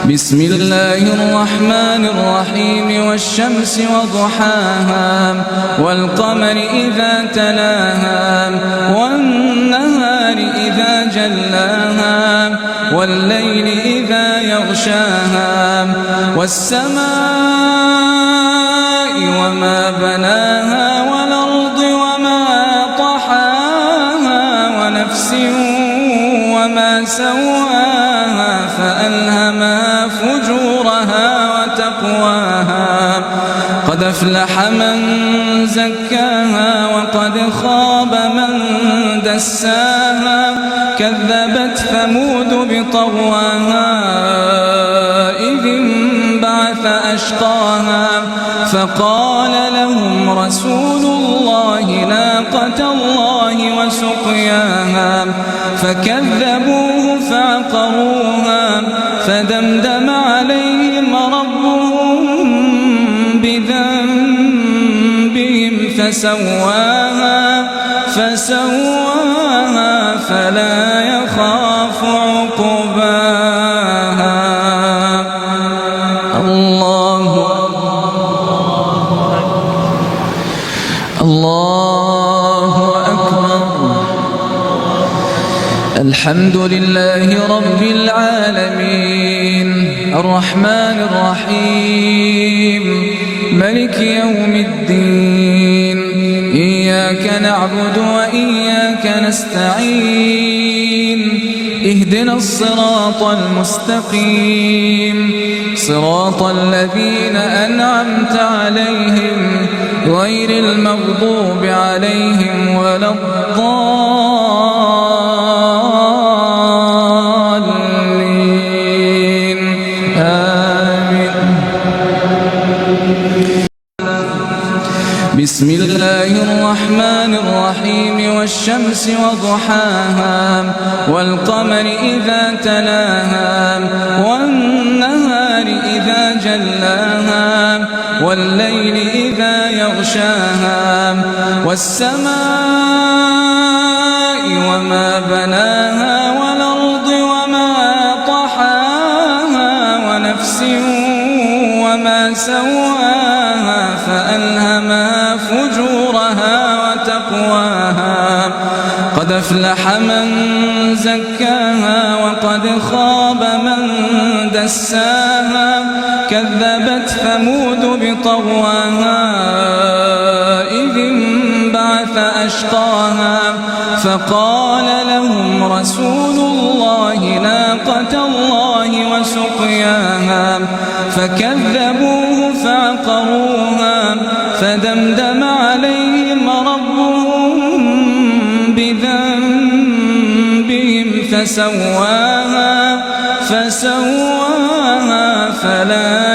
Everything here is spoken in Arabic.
بسم الله الرحمن الرحيم والشمس وضحاها والقمر إذا تلاها والنهار إذا جلاها والليل إذا يغشاها والسماء وما بناها والأرض وما طحاها ونفس وما سواها فألهمها فجورها وتقواها قد أفلح من زكاها وقد خاب من دساها كذبت ثمود بطغواها إذ انبعث أشقاها فقال لهم رسول الله ناقة الله وسقياها فكذبوه فعقروها فدمدم عليهم ربهم بذنبهم فسواها فلا يخاف عقباها. الله أكبر. الحمد لله رب العالمين الرحمن الرحيم ملك يوم الدين إياك نعبد وإياك نستعين اهدنا الصراط المستقيم صراط الذين أنعمت عليهم غير المغضوب عليهم ولا الضالين آمين. بسم الله الرحمن الرحيم والشمس وضحاها والقمر إذا تلاها والنهار إذا جلاها والليل إذا يغشاها والسماء وما بناها والأرض وما طحاها ونفس وما سواها فألهمها فجورها وتقواها قد أفلح من زكاها وقد خاب من دساها كذبت ثمود بطغواها إذ انبعث أشقاها فقال لهم رسول الله ناقة الله وسقياها فكذبوه فعقروها فدمدم عليهم ربهم بذنبهم فسواها فلا